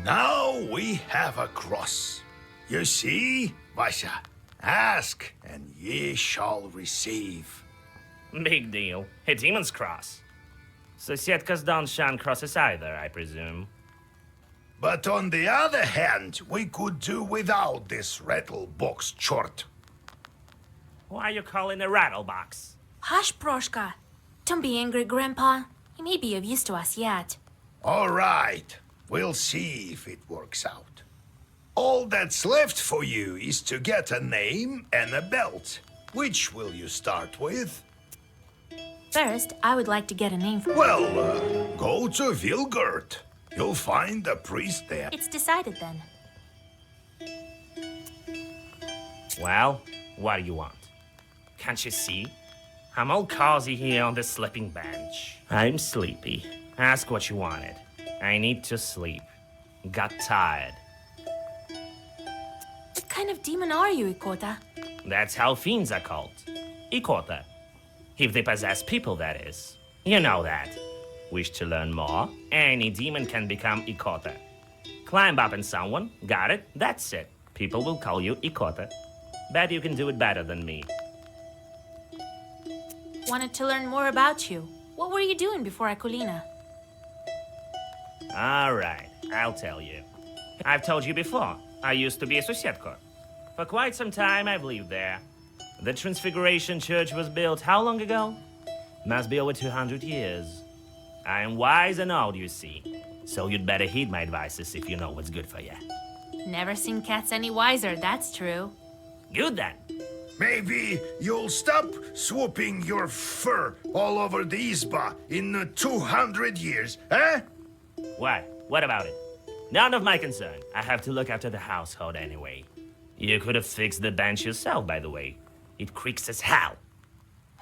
Now we have a cross. You see, Vasha? Ask, and ye shall receive. Big deal. A demon's cross. Societkas don't shun crosses either, I presume. But on the other hand, we could do without this rattle box chort. Why are you calling a rattle box? Hush, Proshka. Don't be angry, Grandpa. He may be of use to us yet. All right, we'll see if it works out. All that's left for you is to get a name and a belt. Which will you start with? First, I would like to get a name for... Well, go to Vilgurt. You'll find a priest there. It's decided then. Well, what do you want? Can't you see? I'm all cozy here on the sleeping bench. I'm sleepy. Ask what you wanted. I need to sleep. Got tired. What kind of demon are you, Ikota? That's how fiends are called. Ikota. If they possess people, that is. You know that. Wish to learn more? Any demon can become Ikota. Climb up in someone, got it? That's it. People will call you Ikota. Bet you can do it better than me. Wanted to learn more about you. What were you doing before Akulina? All right, I'll tell you. I've told you before, I used to be a Societko. For quite some time, I've lived there. The Transfiguration Church was built how long ago? Must be over 200 years. I am wise and old, you see. So you'd better heed my advices if you know what's good for you. Never seen cats any wiser, that's true. Good then. Maybe you'll stop swooping your fur all over the Isba in 200 years, eh? Why? What about it? None of my concern. I have to look after the household anyway. You could have fixed the bench yourself, by the way. It creaks as hell.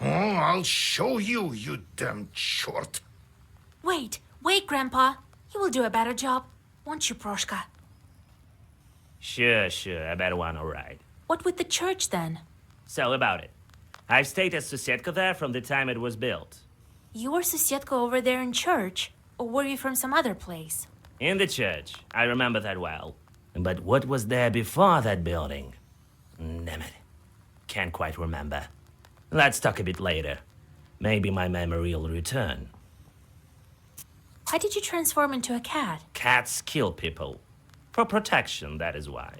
Oh, I'll show you, you damn short. Wait, Grandpa. You will do a better job, won't you, Proshka? Sure, a better one, all right. What with the church, then? So, about it. I've stayed as Societko there from the time it was built. You were Societko over there in church, or were you from some other place? In the church. I remember that well. But what was there before that building? Damn it. Can't quite remember. Let's talk a bit later. Maybe my memory will return. Why did you transform into a cat? Cats kill people. For protection, that is why.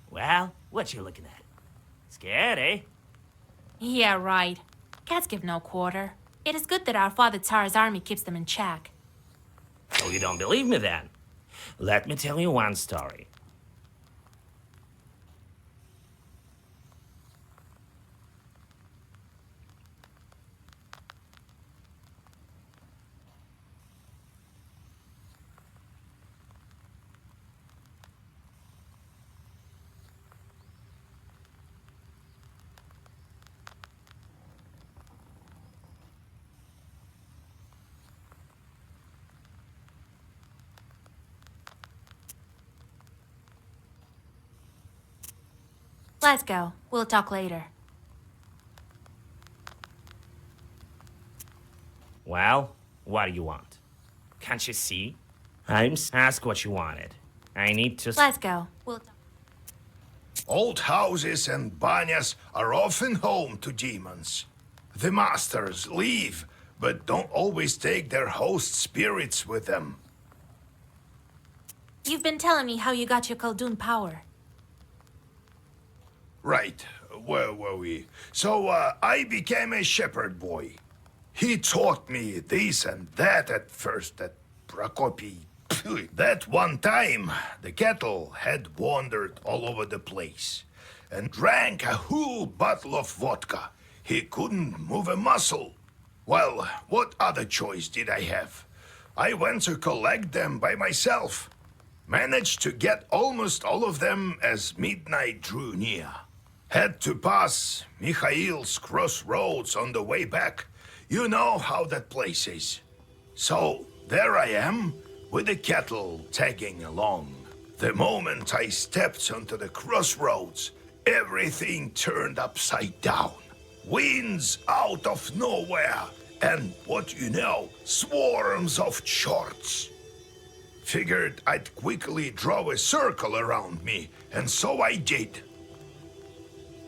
Well, what you looking at? Scared, eh? Yeah, right. Cats give no quarter. It is good that our father Tsar's army keeps them in check. So you don't believe me then? Let me tell you one story. Let's go. We'll talk later. Well, what do you want? Can't you see? Ask what you wanted. I need to... Let's go. We'll talk. Old houses and banyas are often home to demons. The masters leave, but don't always take their host spirits with them. You've been telling me how you got your Khaldun power. Right, where were we? So, I became a shepherd boy. He taught me this and that at first at Prokopi. That one time, the cattle had wandered all over the place and drank a whole bottle of vodka. He couldn't move a muscle. Well, what other choice did I have? I went to collect them by myself. Managed to get almost all of them as midnight drew near. Had to pass Mikhail's crossroads on the way back. You know how that place is. So, there I am, with the cattle tagging along. The moment I stepped onto the crossroads, everything turned upside down. Winds out of nowhere, and what you know, swarms of shorts. Figured I'd quickly draw a circle around me, and so I did.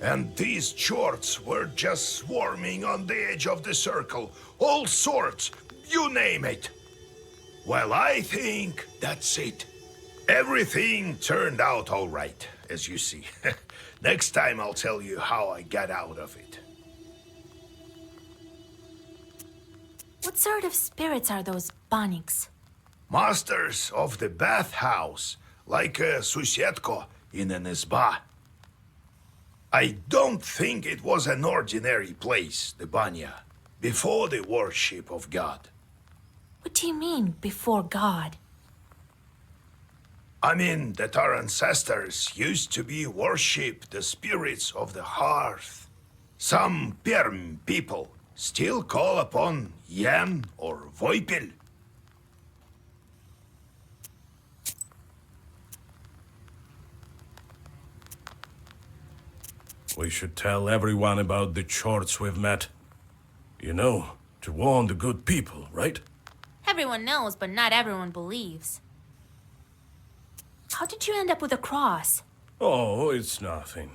And these chorts were just swarming on the edge of the circle. All sorts, you name it. Well, I think that's it. Everything turned out all right, as you see. Next time I'll tell you how I got out of it. What sort of spirits are those baniks? Masters of the bathhouse, like a susietko in an izba. I don't think it was an ordinary place, the banya, before the worship of God. What do you mean, before God? I mean that our ancestors used to be worship the spirits of the hearth. Some Perm people still call upon Yan or Voipil. We should tell everyone about the chorts we've met. You know, to warn the good people, right? Everyone knows, but not everyone believes. How did you end up with a cross? Oh, it's nothing.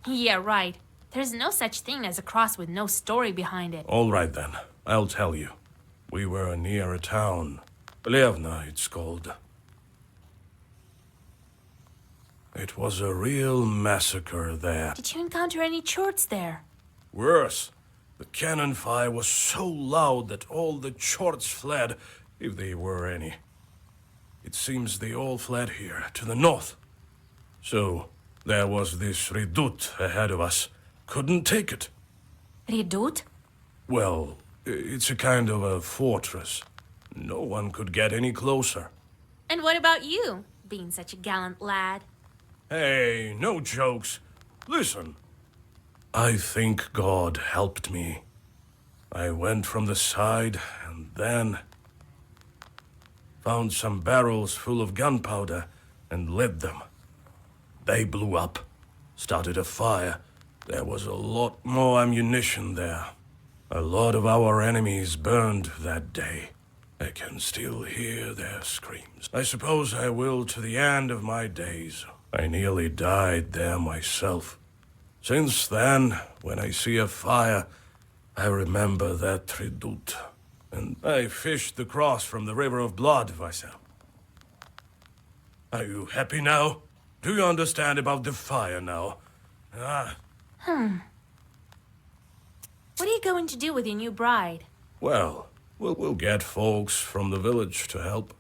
Yeah, right. There's no such thing as a cross with no story behind it. All right then, I'll tell you. We were near a town. Levna, it's called. It was a real massacre there. Did you encounter any chorts there? Worse, the cannon fire was so loud that all the chorts fled, if they were any. It seems they all fled here, to the north. So, there was this redoute ahead of us. Couldn't take it. Redoute? Well, it's a kind of a fortress. No one could get any closer. And what about you, being such a gallant lad? Hey, no jokes. Listen. I think God helped me. I went from the side and then found some barrels full of gunpowder and lit them. They blew up, started a fire. There was a lot more ammunition there. A lot of our enemies burned that day. I can still hear their screams. I suppose I will to the end of my days. I nearly died there myself. Since then, when I see a fire, I remember that redoute. And I fished the cross from the river of blood, Vassal. Are you happy now? Do you understand about the fire now? Ah. What are you going to do with your new bride? Well, we'll get folks from the village to help.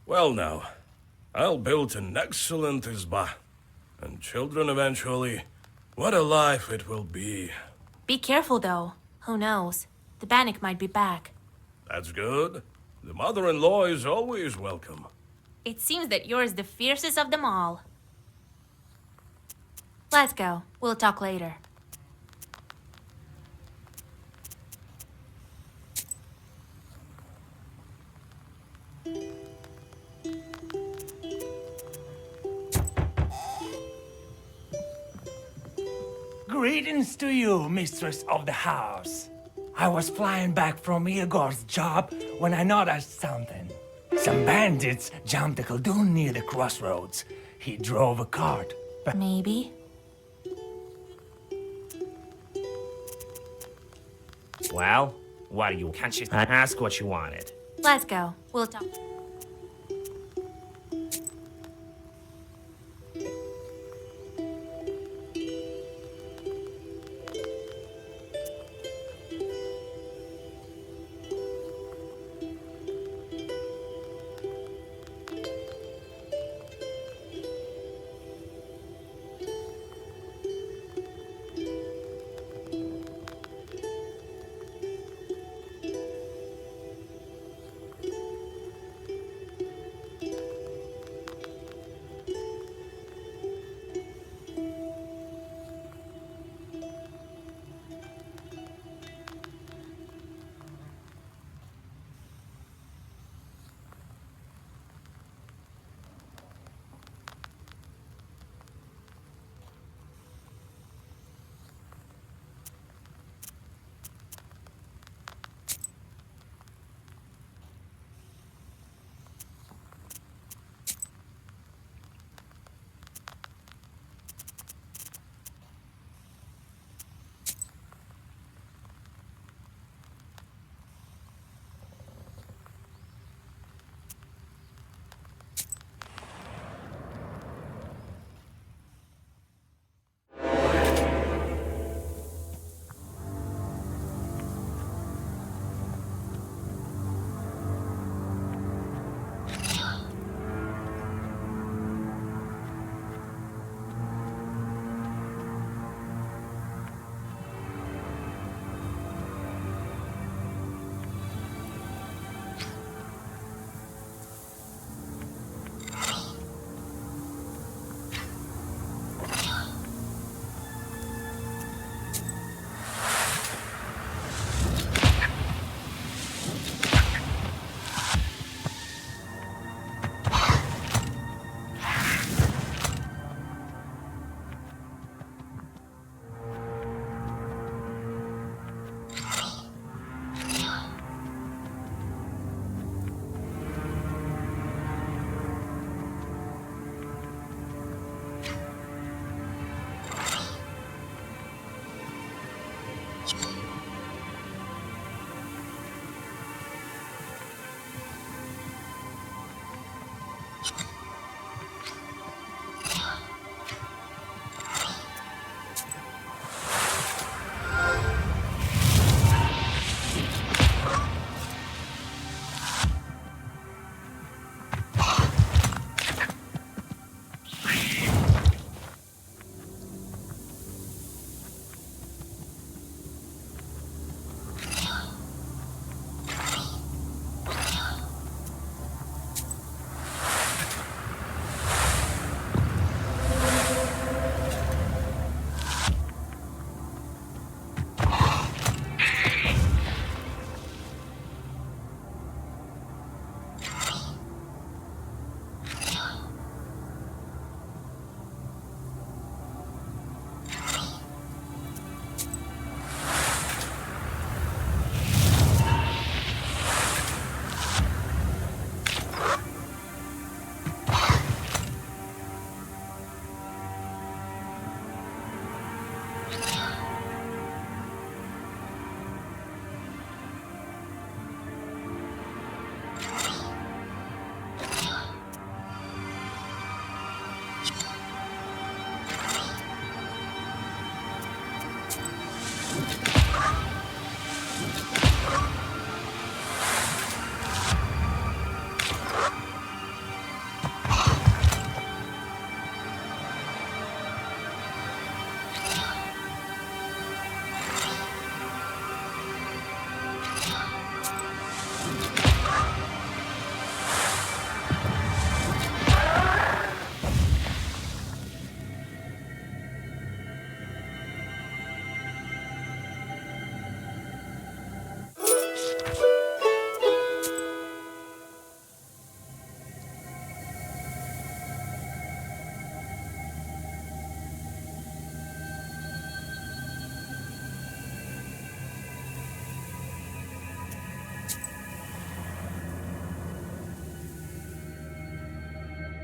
Well now, I'll build an excellent izba. And children eventually. What a life it will be. Be careful, though. Who knows? The Bannock might be back. That's good. The mother-in-law is always welcome. It seems that you're the fiercest of them all. Let's go. We'll talk later. Greetings to you, mistress of the house. I was flying back from Igor's job when I noticed something. Some bandits jumped the Khaldun near the crossroads. He drove a cart. Maybe. Well, what do you... Can't you ask what you wanted? Let's go. We'll talk.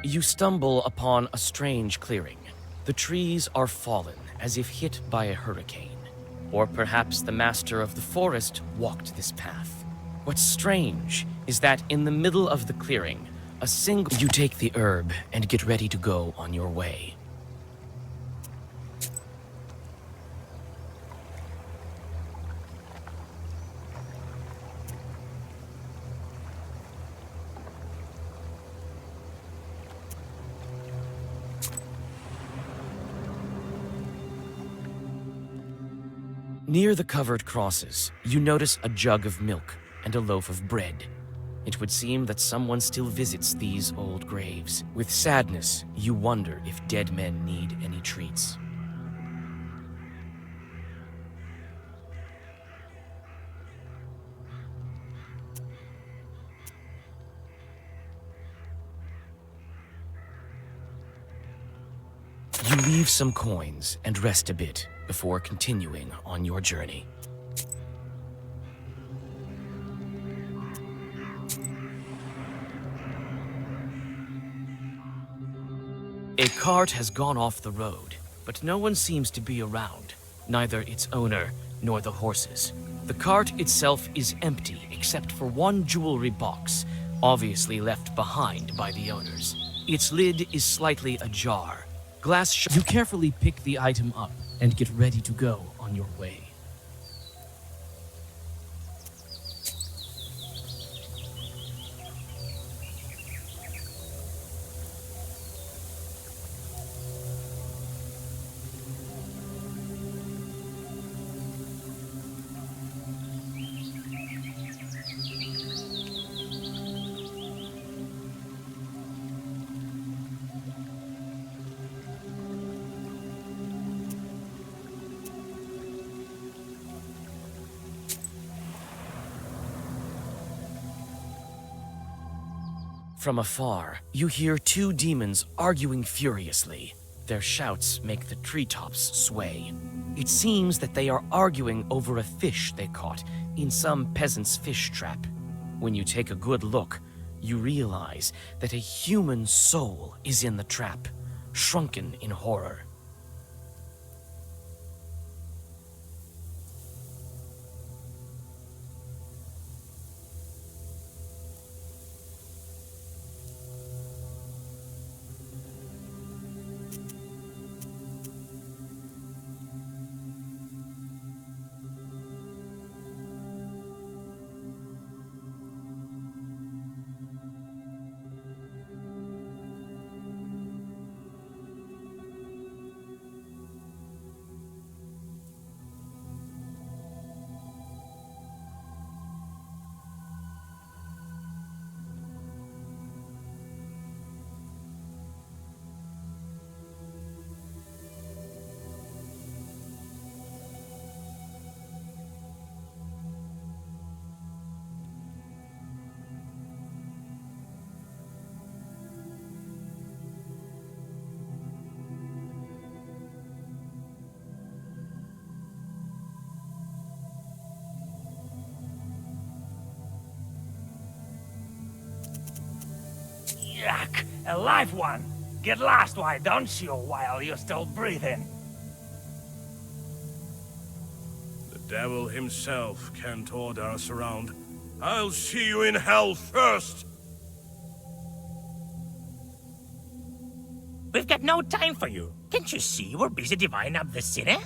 You stumble upon a strange clearing. The trees are fallen, as if hit by a hurricane. Or perhaps the master of the forest walked this path. What's strange is that in the middle of the clearing, you take the herb and get ready to go on your way. Near the covered crosses, you notice a jug of milk and a loaf of bread. It would seem that someone still visits these old graves. With sadness, you wonder if dead men need any treats. You leave some coins and rest a bit before continuing on your journey. A cart has gone off the road, but no one seems to be around, neither its owner nor the horses. The cart itself is empty except for one jewelry box, obviously left behind by the owners. Its lid is slightly ajar. You carefully pick the item up and get ready to go on your way. From afar, you hear two demons arguing furiously. Their shouts make the treetops sway. It seems that they are arguing over a fish they caught in some peasant's fish trap. When you take a good look, you realize that a human soul is in the trap, shrunken in horror. Yuck! A live one! Get lost, why don't you, while you're still breathing? The devil himself can't order us around. I'll see you in hell first! We've got no time for you. Can't you see we're busy dividing up the city?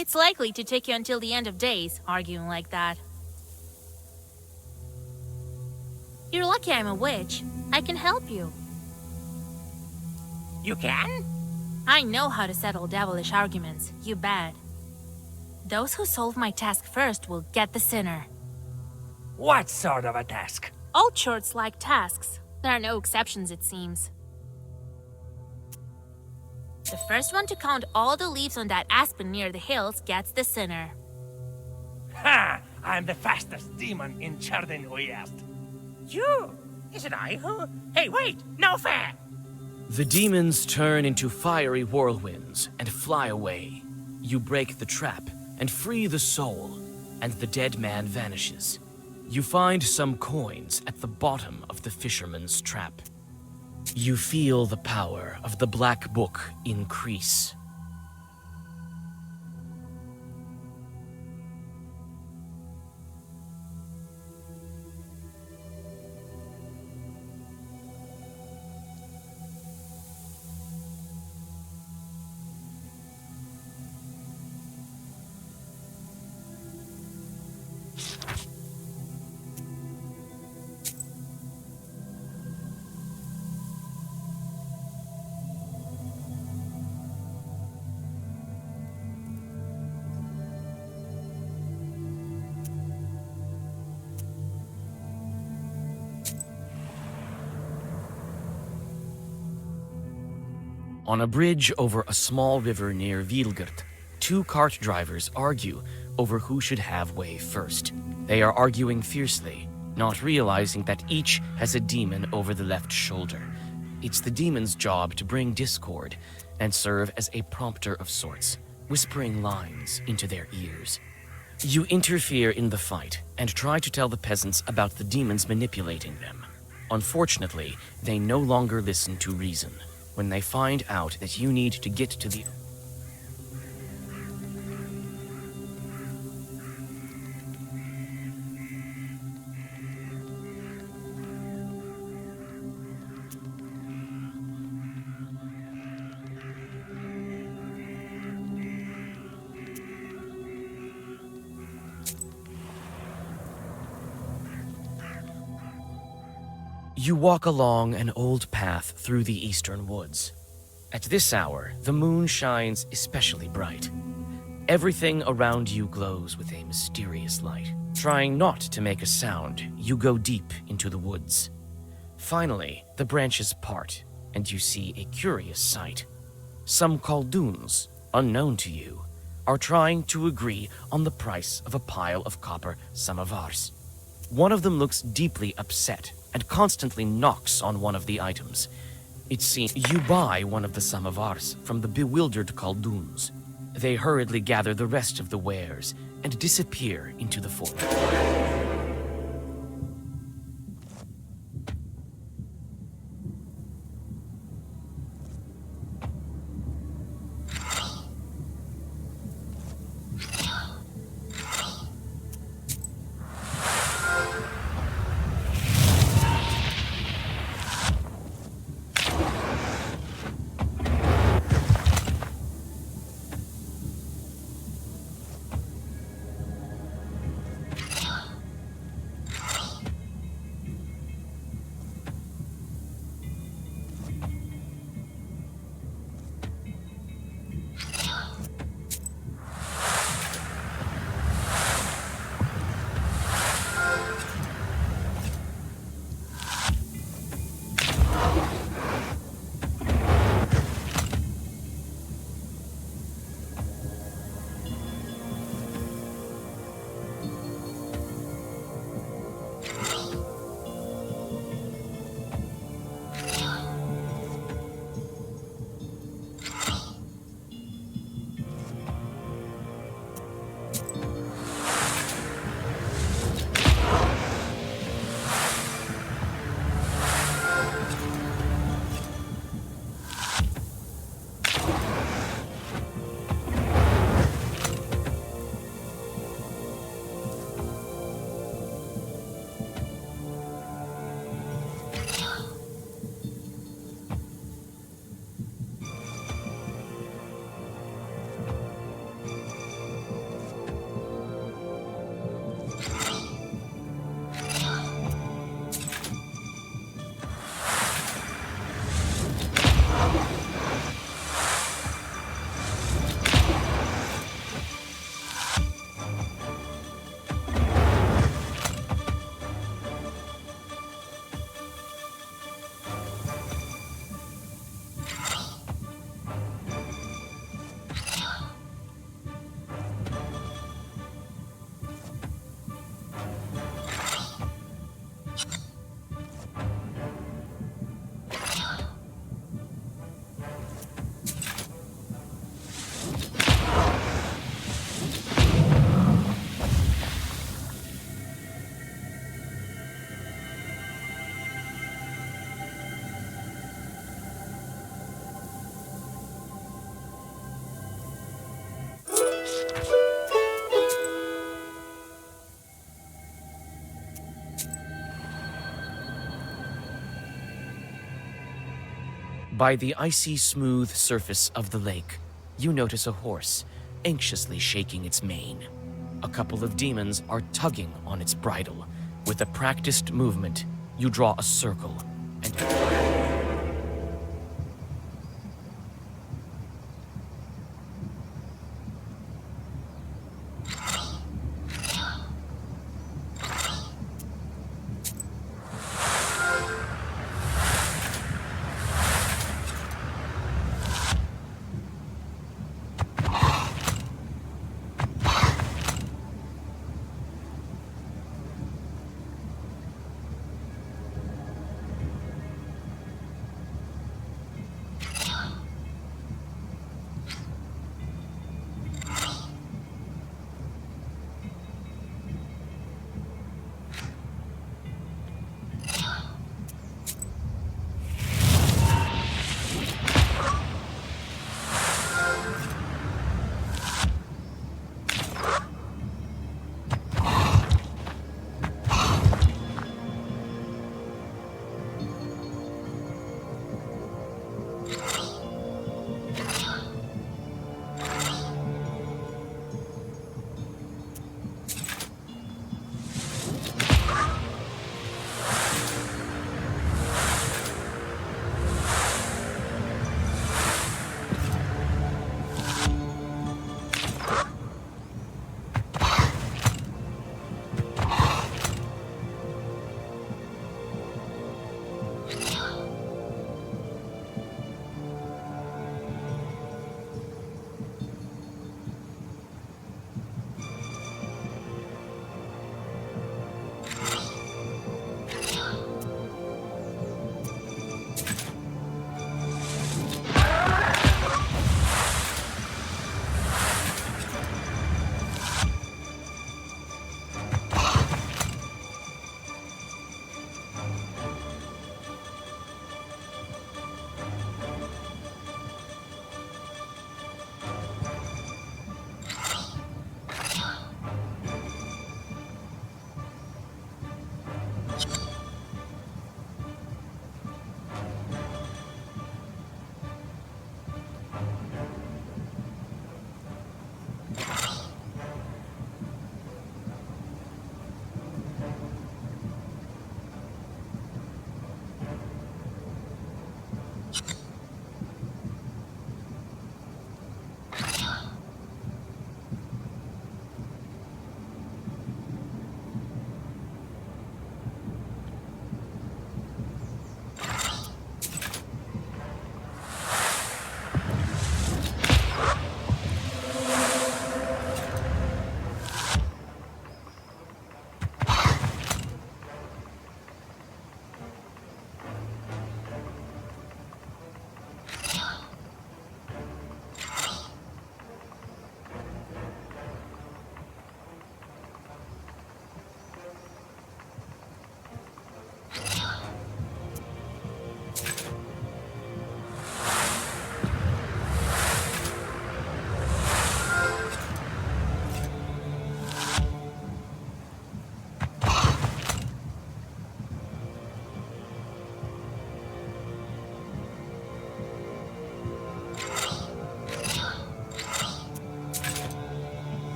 It's likely to take you until the end of days, arguing like that. You're lucky I'm a witch. I can help you. You can? I know how to settle devilish arguments, you bet. Those who solve my task first will get the sinner. What sort of a task? All churches like tasks. There are no exceptions, it seems. The first one to count all the leaves on that aspen near the hills gets the sinner. Ha! I'm the fastest demon in Chardin Uyest. You? Is it I who? Hey, wait! No fair! The demons turn into fiery whirlwinds and fly away. You break the trap and free the soul, and the dead man vanishes. You find some coins at the bottom of the fisherman's trap. You feel the power of the Black Book increase. On a bridge over a small river near Vilgert, two cart drivers argue over who should have way first. They are arguing fiercely, not realizing that each has a demon over the left shoulder. It's the demon's job to bring discord and serve as a prompter of sorts, whispering lines into their ears. You interfere in the fight and try to tell the peasants about the demons manipulating them. Unfortunately, they no longer listen to reason. When they find out that you need to get to the... You walk along an old path through the eastern woods. At this hour, the moon shines especially bright. Everything around you glows with a mysterious light. Trying not to make a sound, you go deep into the woods. Finally, the branches part, and you see a curious sight. Some Khaldoons, unknown to you, are trying to agree on the price of a pile of copper samovars. One of them looks deeply upset and constantly knocks on one of the items. It seems you buy one of the samovars from the bewildered Khaldoons. They hurriedly gather the rest of the wares and disappear into the forest. By the icy smooth surface of the lake, you notice a horse, anxiously shaking its mane. A couple of demons are tugging on its bridle. With a practiced movement, you draw a circle and...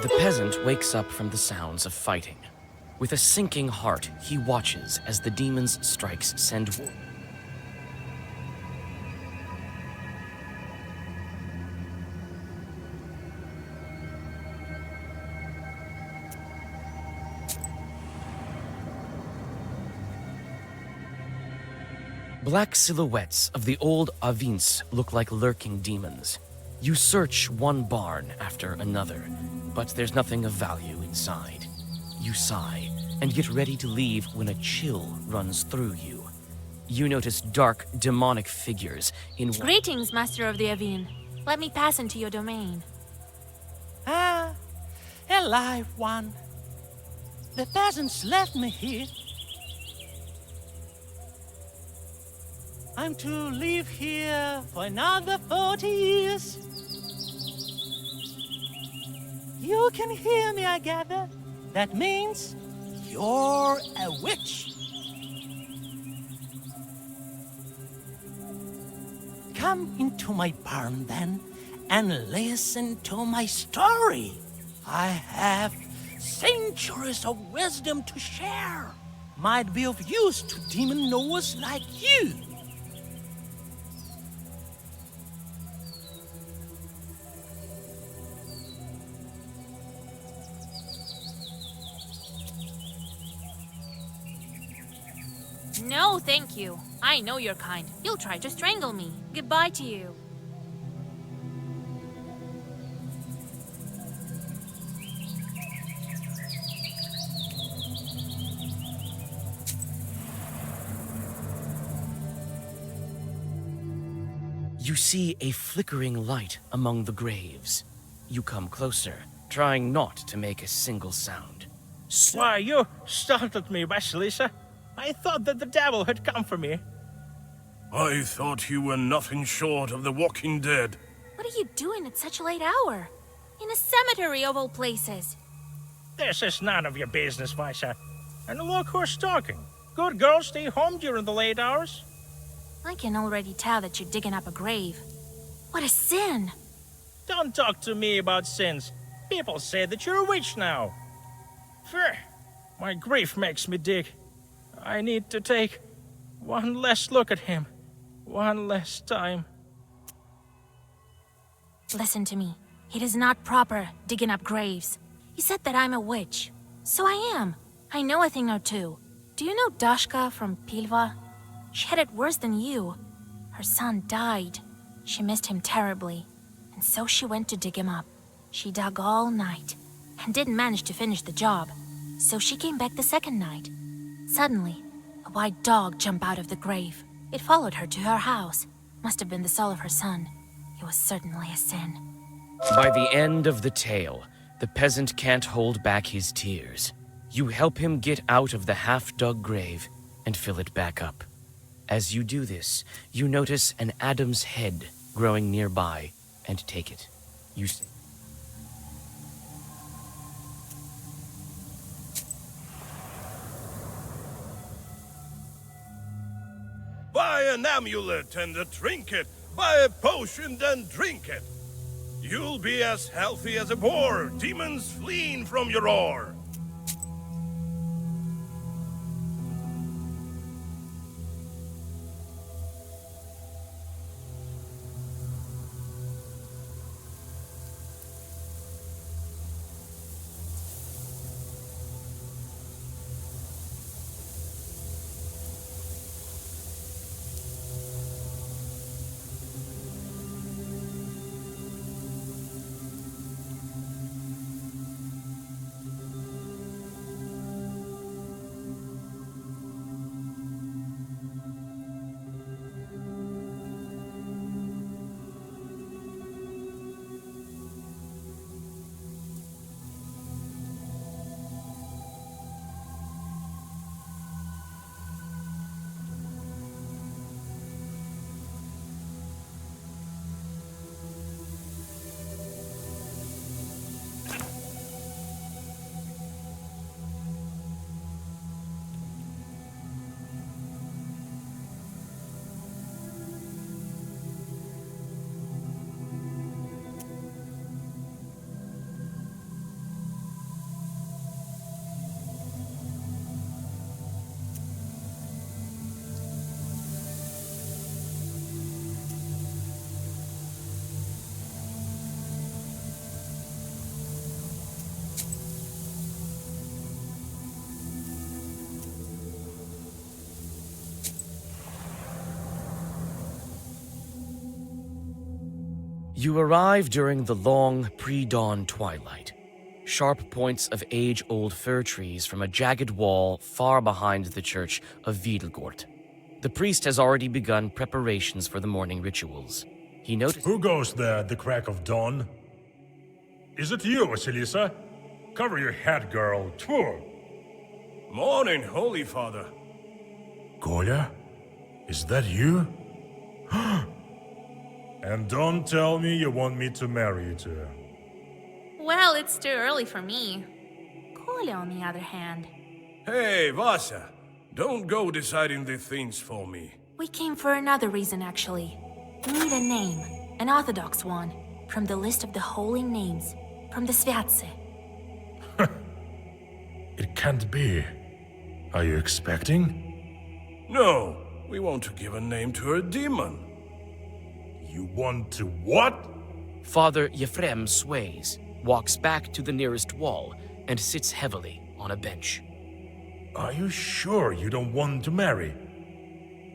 The peasant wakes up from the sounds of fighting. With a sinking heart, he watches as the demon's strikes send... Black silhouettes of the old Avins look like lurking demons. You search one barn after another, but there's nothing of value inside. You sigh and get ready to leave when a chill runs through you. You notice dark, demonic figures in... Greetings, Master of the Avin. Let me pass into your domain. Ah, a live one. The peasants left me here. I'm to live here for another 40 years. You can hear me, I gather. That means you're a witch. Come into my barn then and listen to my story. I have centuries of wisdom to share. Might be of use to demon knowers like you. No, thank you. I know your kind. You'll try to strangle me. Goodbye to you. You see a flickering light among the graves. You come closer, trying not to make a single sound. Why, you startled me, Vasilisa. I thought that the devil had come for me. I thought you were nothing short of the Walking Dead. What are you doing at such a late hour? In a cemetery of all places. This is none of your business, Visa. And look who's talking. Good girls stay home during the late hours. I can already tell that you're digging up a grave. What a sin! Don't talk to me about sins. People say that you're a witch now. Phew, my grief makes me dig. I need to take one last look at him. One last time. Listen to me. It is not proper digging up graves. You said that I'm a witch. So I am. I know a thing or two. Do you know Dashka from Pilva? She had it worse than you. Her son died. She missed him terribly. And so she went to dig him up. She dug all night and didn't manage to finish the job. So she came back the second night. Suddenly, a white dog jumped out of the grave. It followed her to her house. Must have been the soul of her son. It was certainly a sin. By the end of the tale, the peasant can't hold back his tears. You help him get out of the half-dug grave and fill it back up. As you do this, you notice an Adam's head growing nearby and take it. You Buy an amulet and a trinket. Buy a potion and drink it. You'll be as healthy as a boar, demons fleeing from your roar. You arrive during the long, pre-dawn twilight. Sharp points of age-old fir trees from a jagged wall far behind the church of Wiedelgort. The priest has already begun preparations for the morning rituals. He noticed— Who goes there at the crack of dawn? Is it you, Vasilisa? Cover your head, girl. Tfu! Morning, Holy Father. Kolya? Is that you? And don't tell me you want me to marry you too. Well, it's too early for me. Kolya, on the other hand. Hey, Vasa, don't go deciding the things for me. We came for another reason, actually. We need a name, an orthodox one, from the list of the holy names, from the Sviatse. It can't be. Are you expecting? No, we want to give a name to a demon. You want to what? Father Yefrem sways, walks back to the nearest wall, and sits heavily on a bench. Are you sure you don't want to marry?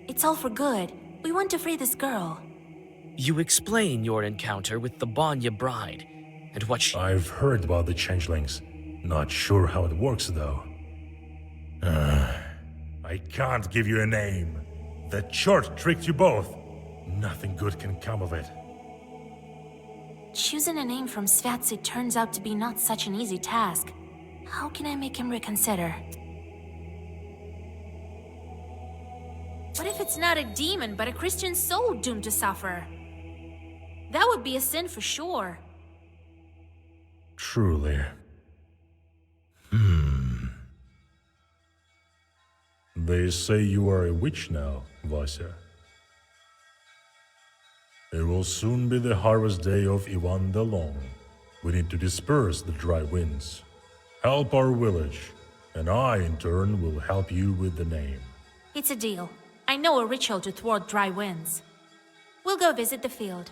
It's all for good. We want to free this girl. You explain your encounter with the Banya bride, and what she... I've heard about the changelings. Not sure how it works, though. I can't give you a name. The church tricked you both. Nothing good can come of it. Choosing a name from Sviatse turns out to be not such an easy task. How can I make him reconsider? What if it's not a demon, but a Christian soul doomed to suffer? That would be a sin for sure. Truly. They say you are a witch now, Vasya. It will soon be the harvest day of Ivan the Long. We need to disperse the dry winds. Help our village, and I, in turn, will help you with the name. It's a deal. I know a ritual to thwart dry winds. We'll go visit the field.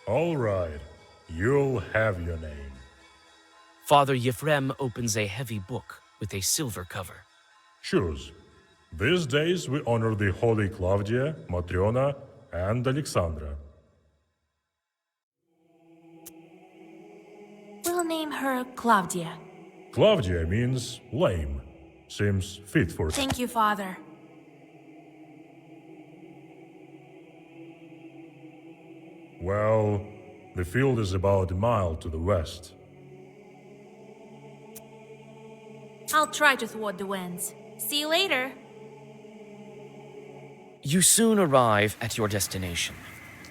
All right, you'll have your name. Father Yefrem opens a heavy book with a silver cover. Choose. These days we honor the holy Claudia, Matriona, and Alexandra. We'll name her Claudia. Claudia means lame. Seems fit for... Thank you, Father. Well, the field is about a mile to the west. I'll try to thwart the winds. See you later. You soon arrive at your destination.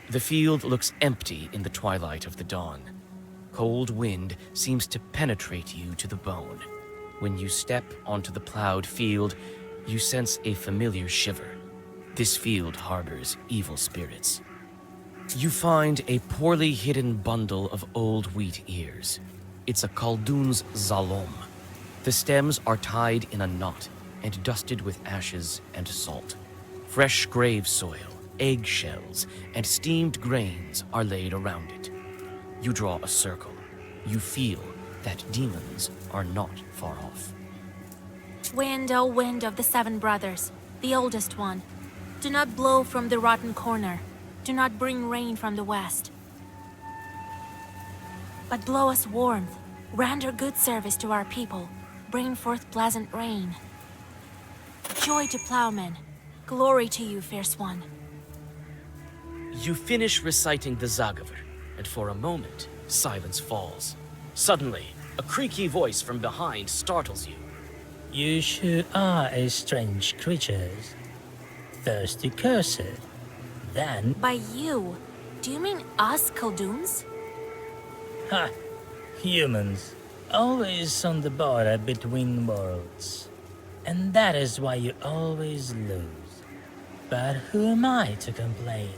The field looks empty in the twilight of the dawn. Cold wind seems to penetrate you to the bone. When you step onto the plowed field, you sense a familiar shiver. This field harbors evil spirits. You find a poorly hidden bundle of old wheat ears. It's a Khaldun's zalom. The stems are tied in a knot and dusted with ashes and salt. Fresh grave soil, eggshells, and steamed grains are laid around it. You draw a circle. You feel that demons are not far off. Wind, oh wind of the seven brothers, the oldest one, do not blow from the rotten corner. Do not bring rain from the west. But blow us warmth, render good service to our people, bring forth pleasant rain. Joy to plowmen, glory to you, fierce one. You finish reciting the Zagaver, and for a moment, silence falls. Suddenly, a creaky voice from behind startles you. You sure are a strange creatures. Thirsty cursed. Then, By you, do you mean us Khalduns? ha! Humans, always on the border between worlds. And that is why you always lose. But who am I to complain?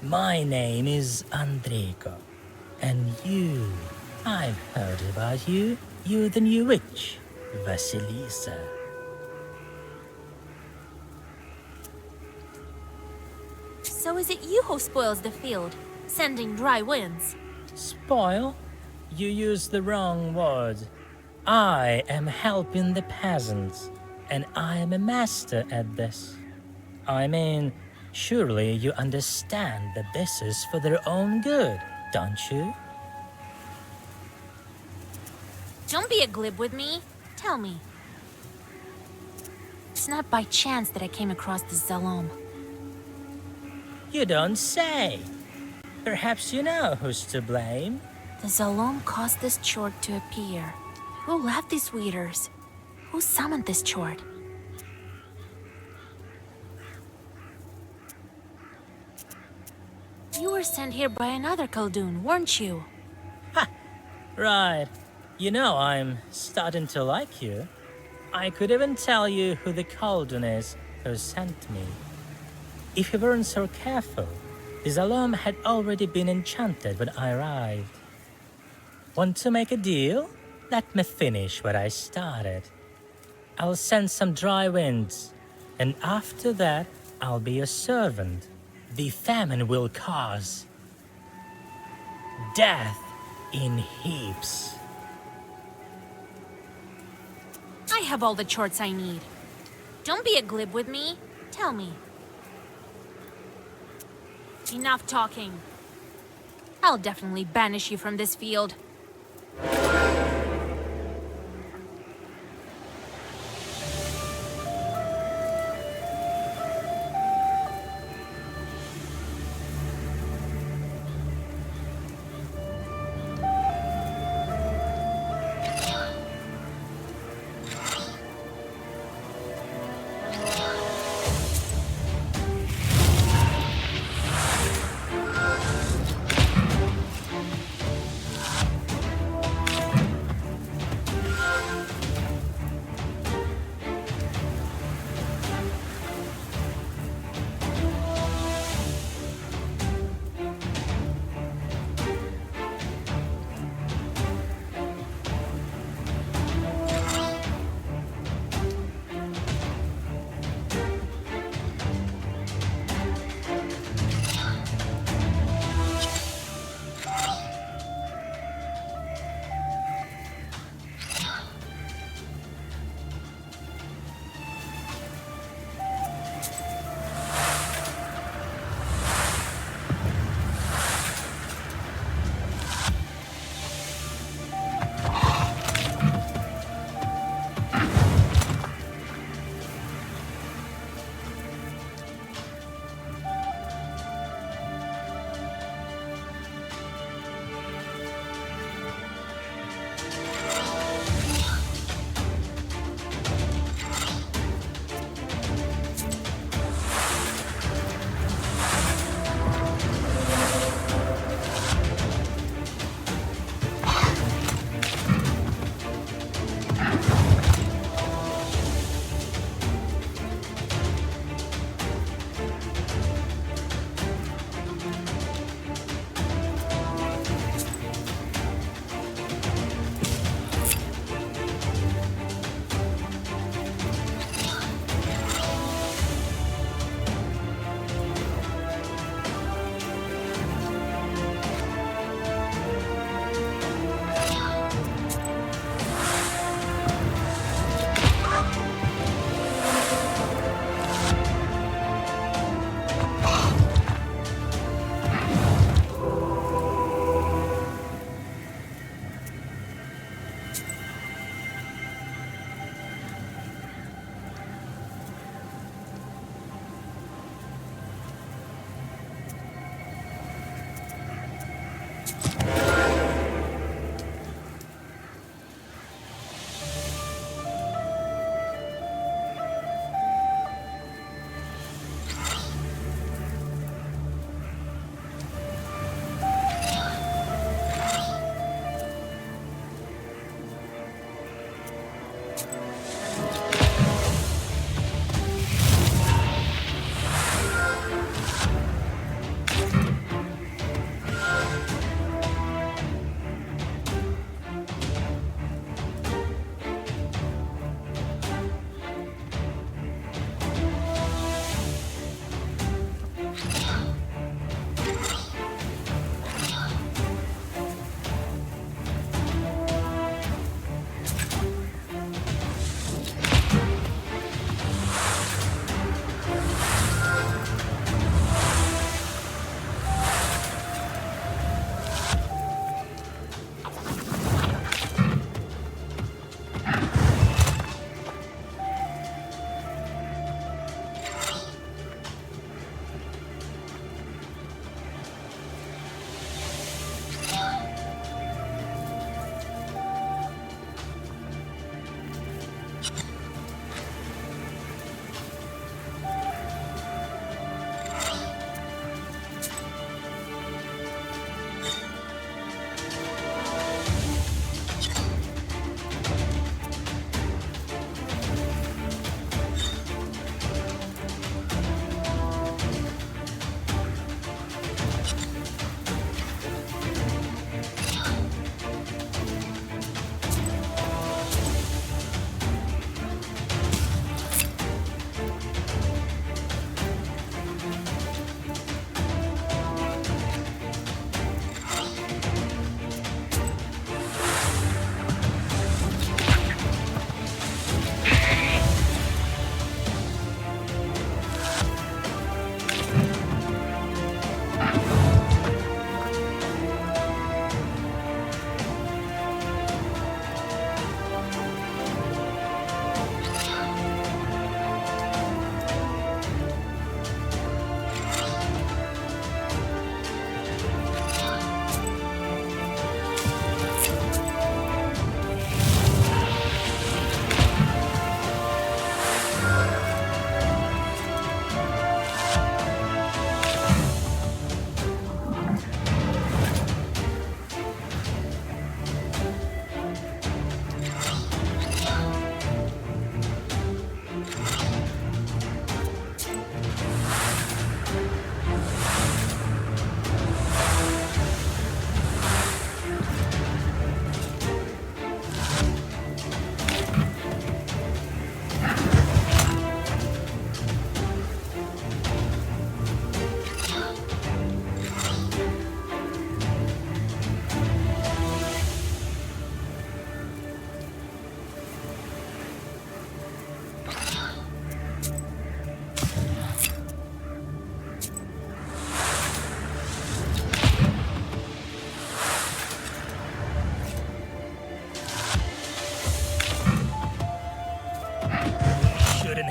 My name is Andrejko. And you, I've heard about you. You're the new witch, Vasilisa. So is it you who spoils the field, sending dry winds? Spoil? You used the wrong word. I am helping the peasants, and I am a master at this. I mean, surely you understand that this is for their own good, don't you? Don't be a glib with me. Tell me. It's not by chance that I came across this Zalom. You don't say. Perhaps you know who's to blame. The Zalom caused this chort to appear. Who left these weeders? Who summoned this chort? You were sent here by another Khaldun, weren't you? Right. You know, I'm starting to like you. I could even tell you who the Khaldun is who sent me. If you weren't so careful, this alarm had already been enchanted when I arrived. Want to make a deal? Let me finish what I started. I'll send some dry winds, and after that, I'll be a servant. The famine will cause death in heaps. I have all the chorts I need. Don't be a glib with me. Tell me. Enough talking. I'll definitely banish you from this field.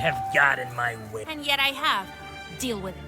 have gotten my way. And yet I have. Deal with it.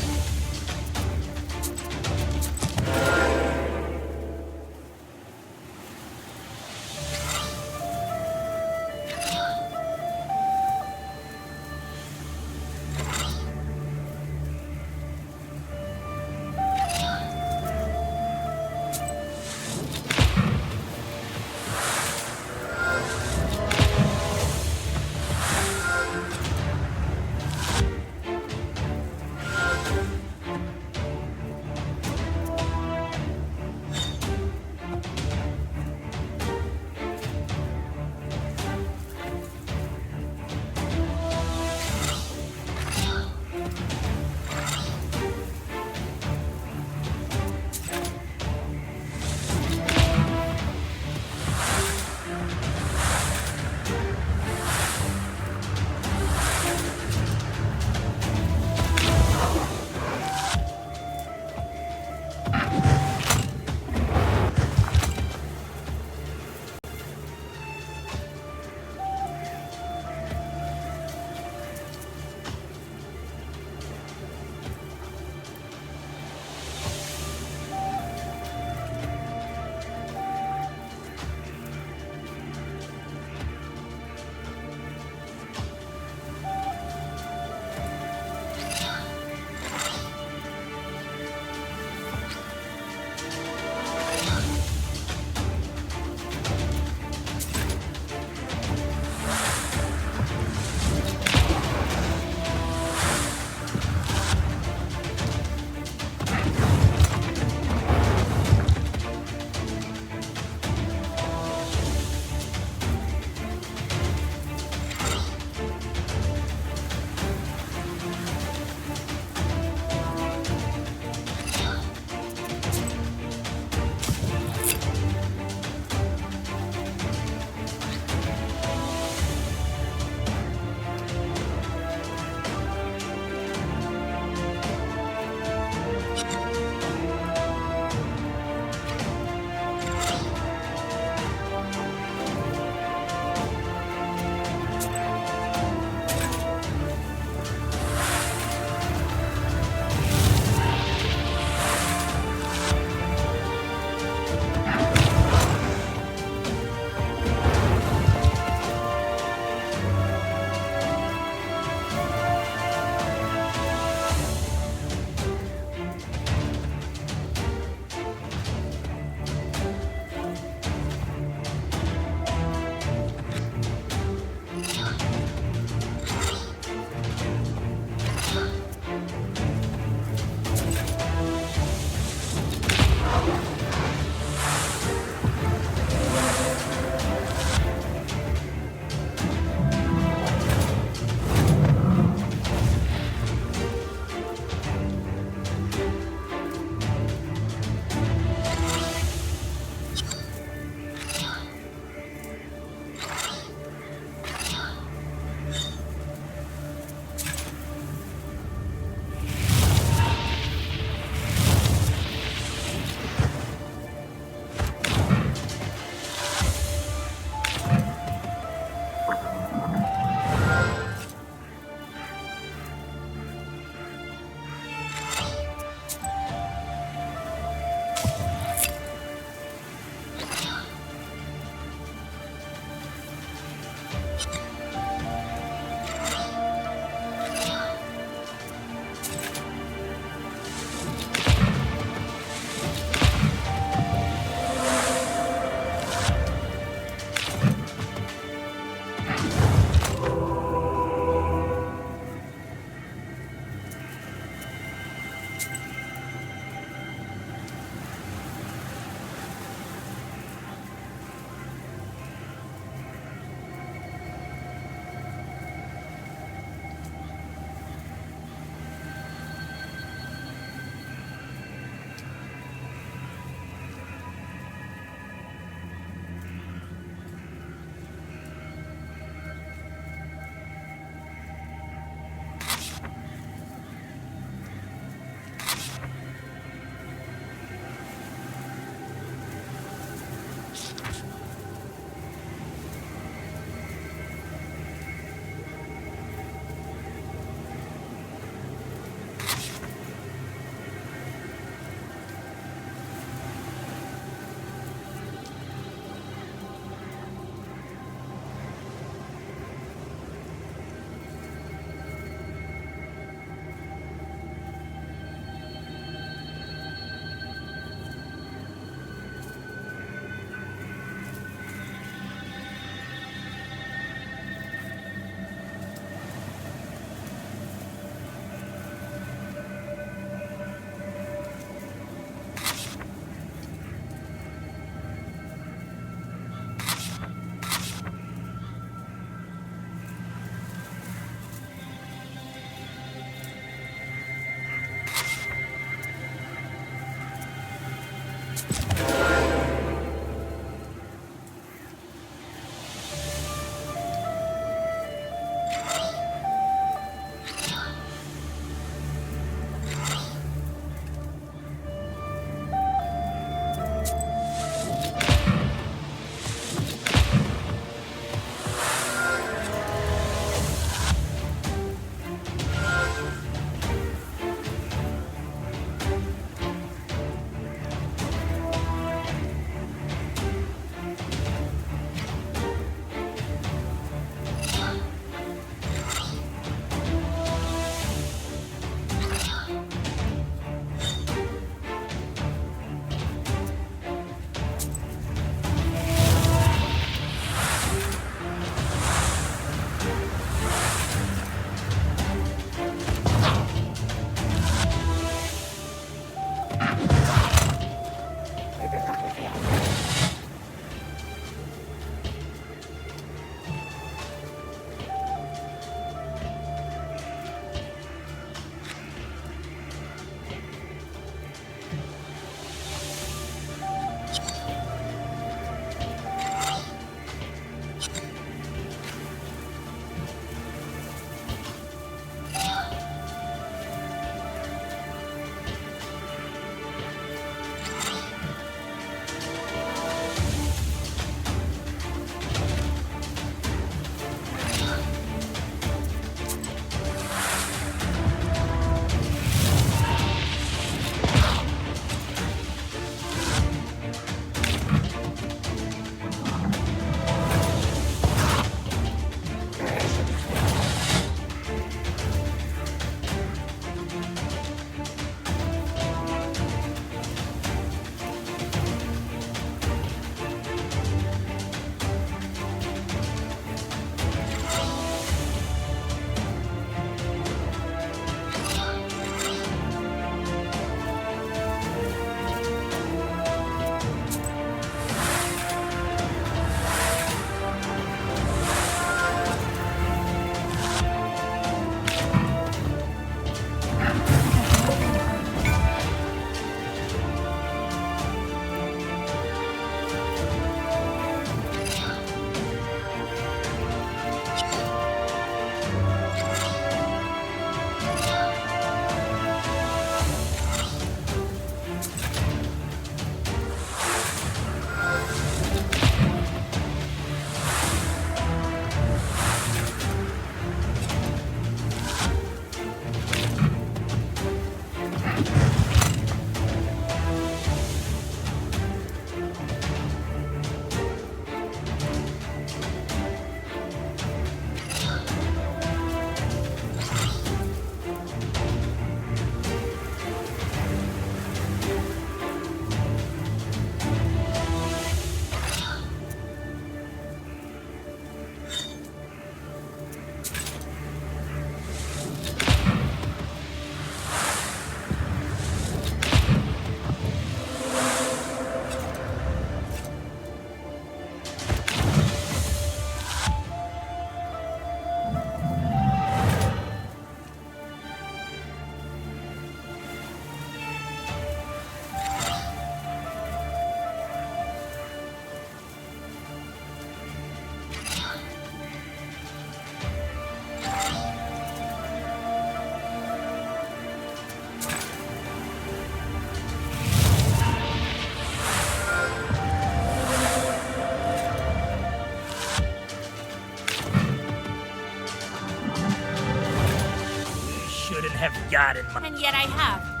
not in my... And yet I have.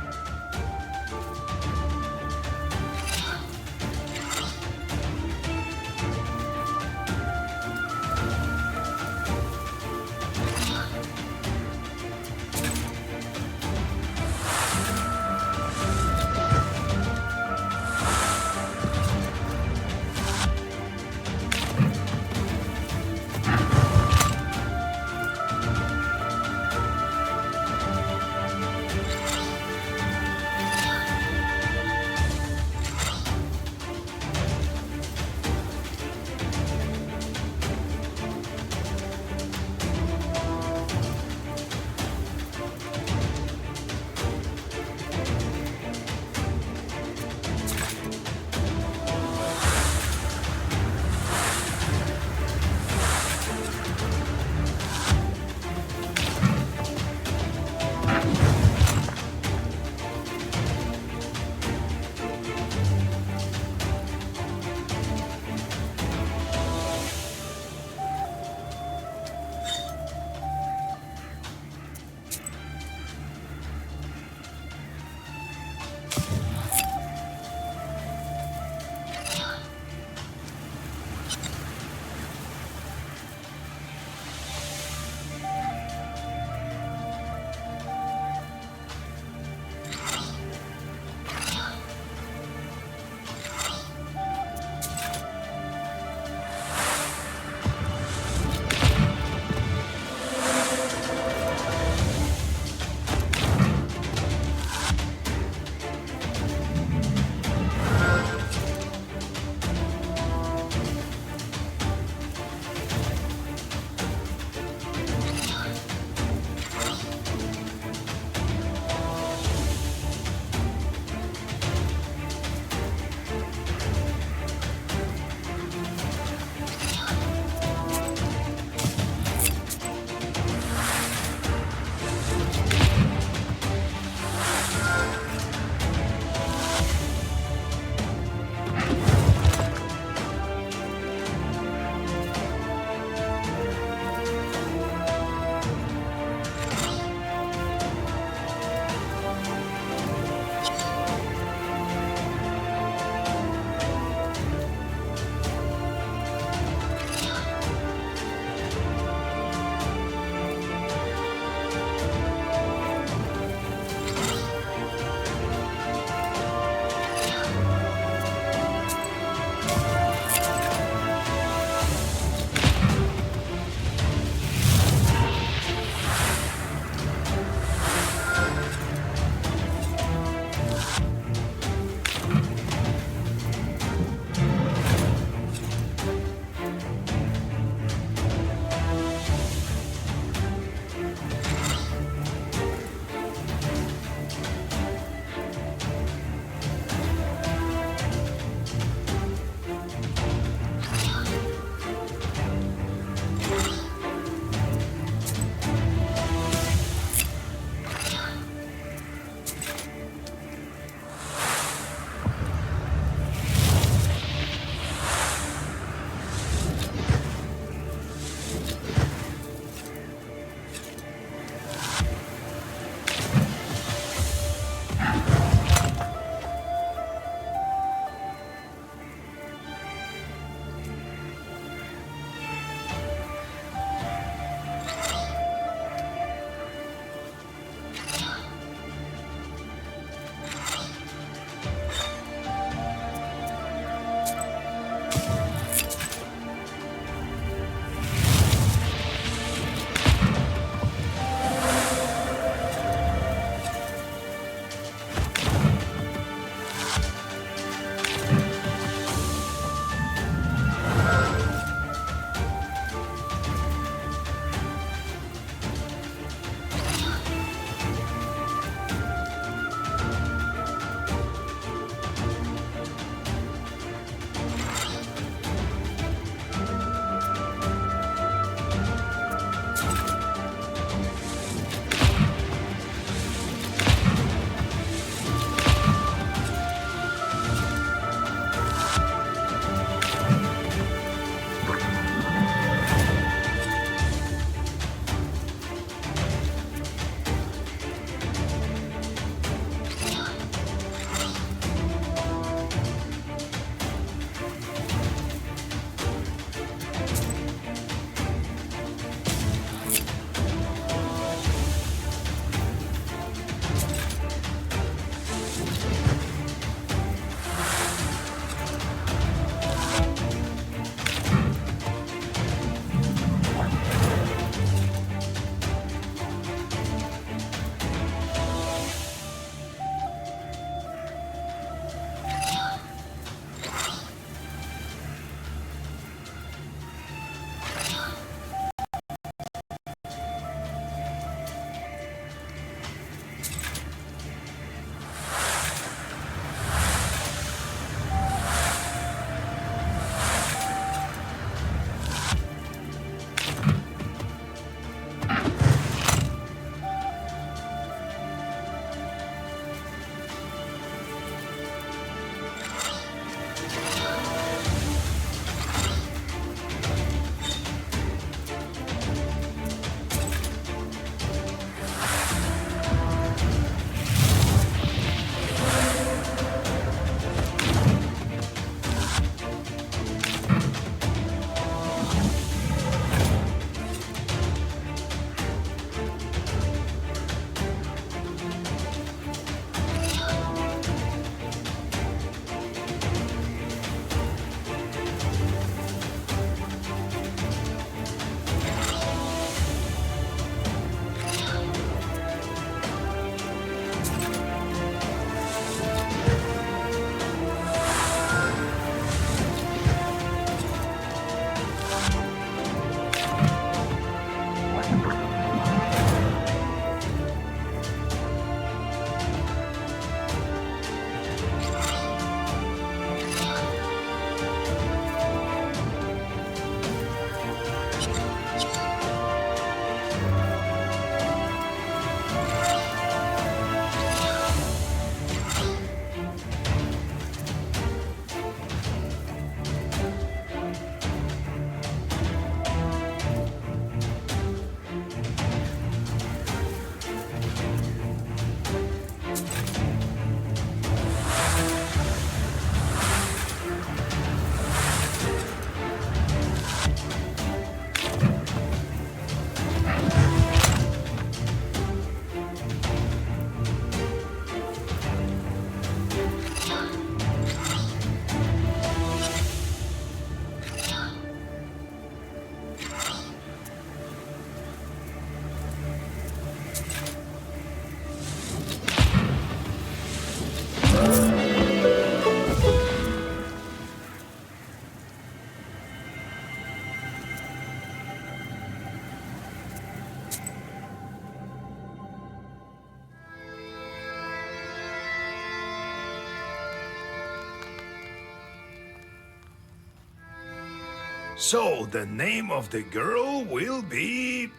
So the name of the girl will be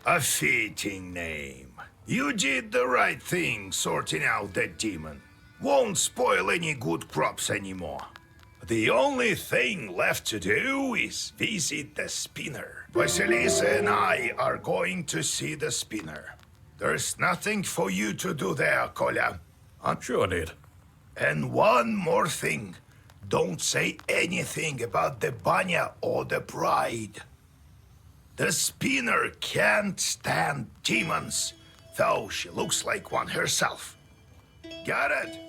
a fitting name. You did the right thing sorting out that demon. Won't spoil any good crops anymore. The only thing left to do is visit the spinner. Vasilisa and I are going to see the spinner. There's nothing for you to do there, Kolya. Sure did. And one more thing. Don't say anything about the Banya or the bride. The spinner can't stand demons, though she looks like one herself. Got it?